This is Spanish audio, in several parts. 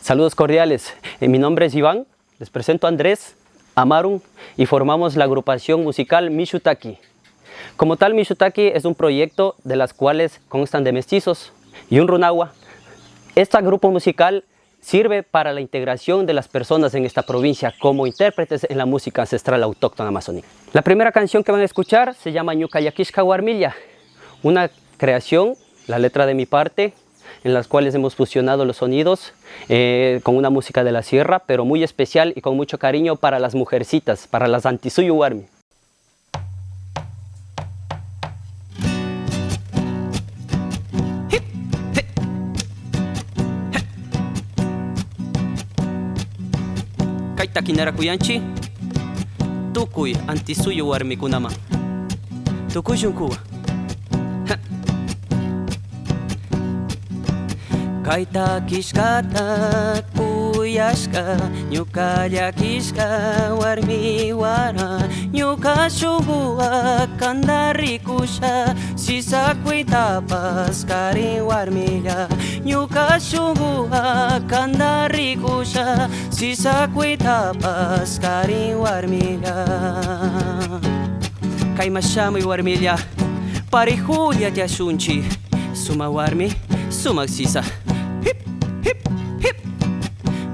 Saludos cordiales, mi nombre es Iván, les presento a Andrés, Amarun y formamos la agrupación musical Mishutaki. Como tal, Mishutaki es un proyecto de las cuales constan de mestizos y un runagua. Este grupo musical sirve para la integración de las personas en esta provincia como intérpretes en la música ancestral autóctona amazónica. La primera canción que van a escuchar se llama Ñuqallakishka Warmilla, una creación, la letra de mi parte, en las cuales hemos fusionado los sonidos con una música de la sierra, pero muy especial y con mucho cariño para las mujercitas, para las Antisuyu Warmi. Kaita kinara kuyanchi, tukuy Antisuyu Warmi kunama, tukuyun kuwa. Kaita kishkata kuyashka, ñuqallakishka warmi wara, ñuqa shuguwa kandarikusha, sisakuytapas karin warmilla, ñuqa shuguwa kandarikusha, sisakuytapas karin warmilla. Kaymashamuy warmilla, parijulla llashunchi, suma warmi, sumak sisa.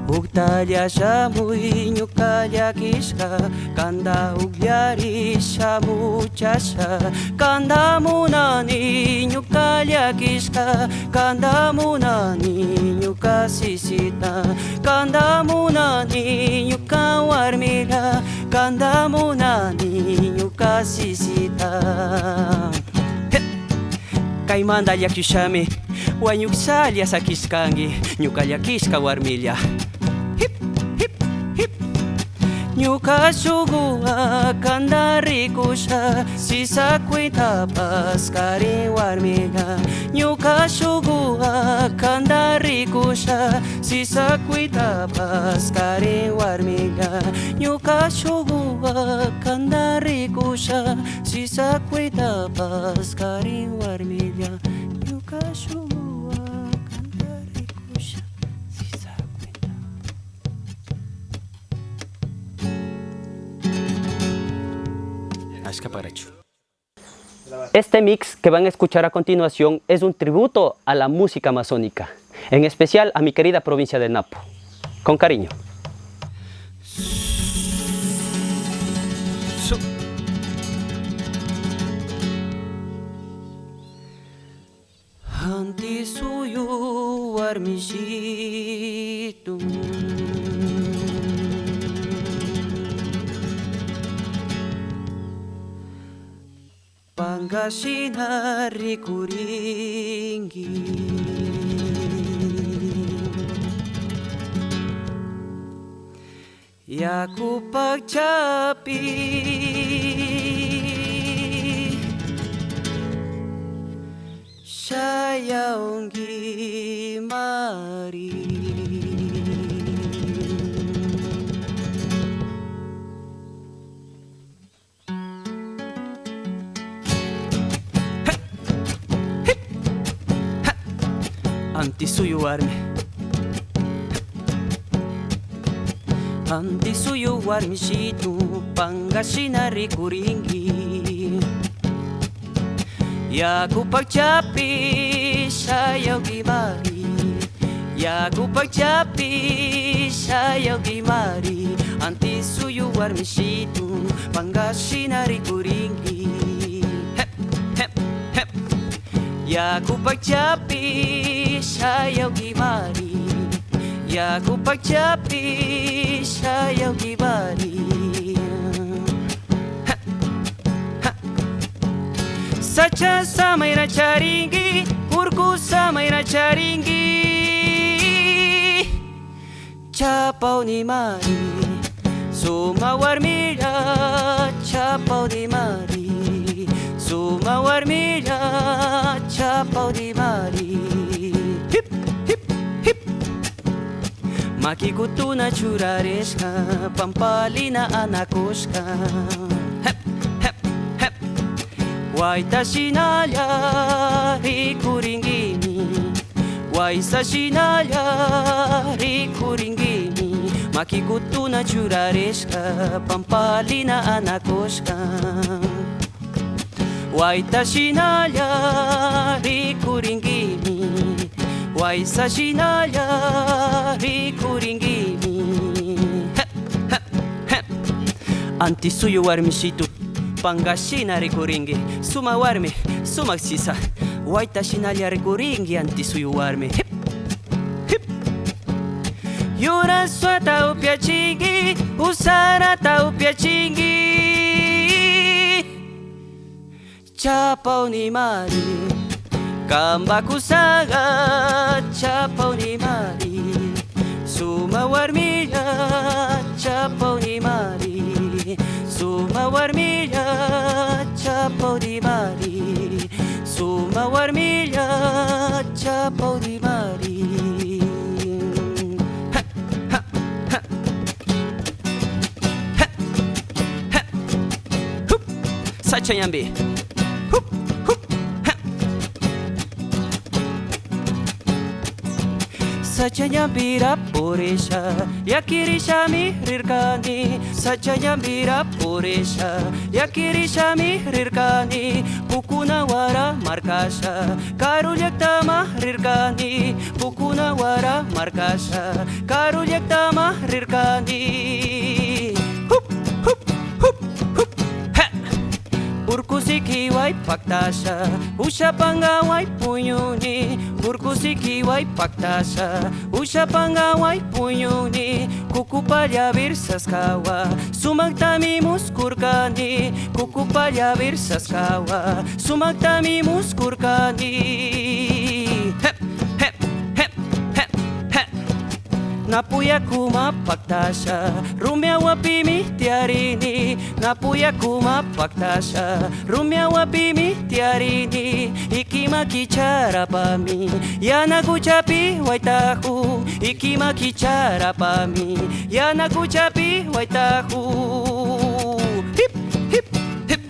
Uktalla shamuy ñuqallakishka, kanda uklari shamuchasha, kanda munani ñuqallakishka, kanda munani ñuqa sisita, kanda munani ñuqa warmilla, kanda munani ñuqa sisita. Kaymanta llakiushami wañuqsalla sakishkanki, ñuqallakishka warmilla. Ñuqa shuguwa kandarikusha, sisakuytapas karin warmilla, ñuqa shuguwa kandarikusha, sisakuytapas karin warmilla, ñuqa shuguwa kandarikusha, sisakuytapas karin warmilla, ñuqa shuguwa kandarikusha, Este mix que van a escuchar a continuación es un tributo a la música amazónica, en especial a mi querida provincia de Napo. Con cariño. Antisuyu warmishitu, pangashina rikuringi, yaku pagcapi, sayaongi mari. Antisuyu warmi, Antisuyu warmishitu, pangashina rikuringi, yaku pagcapi sayaongi mari, yaku pagcapi sayaongi mari. Antisuyu warmishitu, pangashina rikuringi, yaku pagcapi sayaongi mari, yaku pagcapi sayaongi mari. Sacha samaira charingi, urku samaira charingi, chapau ni mari, suma warmilla, chapau ni mari, suma warmilla, chapau ni mari. Hip, hip, hip. Makikutuna churaresca, pampalina anakoshka. Waitashinaya rikuringini, Waisasinaya riku makikutuna churarishka pampalina anakushka Waita shinalla rikuringimi Waisa shinalla rikuringimi Anti suyo warmishitu pangashina rikuringi Suma warmi, sumak sisa Waita shinalla rikuringi anti suyo warmi Yura suata upiachingi Usarata upiachingi Chapau ni mari Kambaku saga Chapau ni mari Suma warmilla Chapau ni mari Suma warmilla Chapau ni mari Suma warmilla Chapau ni mari Sachanyambi Sachanyambira purisha Yakirisha mirirkani Sachanyambira purisha Yakirisha mirirkani Pukuna wara markasha Karulyakta mahrirkani Pukuna wara markasha Karulyakta mahrirkani Urkusiki wai paktasha Ushapanga wai punyuni Urkusiki wai paktasha Ushapanga wai punyuni Kukupalya virsaskawa Sumagtami muskurkani Kukupalya virsaskawa Sumagtami muskurkani Napuya kuma paktasha Rumya wapimi tiarini Napuya kuma paktasha Rumya wapimi tiarini Ikima kichara pami Yana kuchapi waitahu Ikima kichara pami Yana kuchapi waitahu Hip hip hip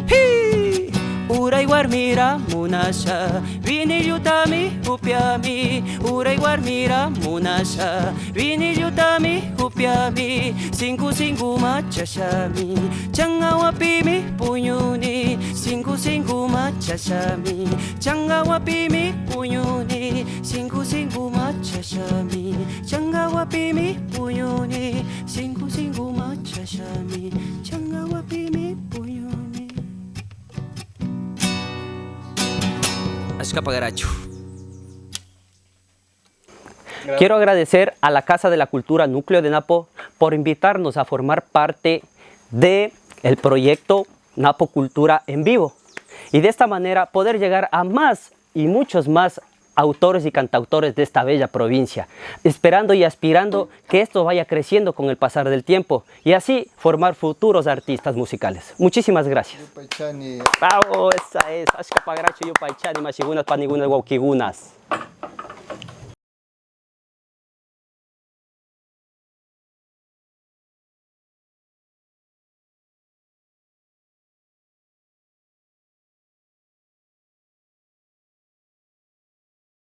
Hii Uray warmira munasha Vinilyutami upyami Uray warmira munasha Vinilyutami upyami Singku singku machashami Changawapimi punyuni Singku singku machashami Changawapimi punyuni Singku singku machashami Changawapimi punyuni Singku singku machashami Changawapimi punyuni Quiero agradecer a la Casa de la Cultura Núcleo de Napo por invitarnos a formar parte del proyecto Napo Cultura en Vivo y de esta manera poder llegar a más y muchos más autores y cantautores de esta bella provincia, esperando y aspirando que esto vaya creciendo con el pasar del tiempo y así formar futuros artistas musicales. Muchísimas gracias. Bravo, esa es. Ashka pagracho yupaychani mashigunas panigunas waukigunas.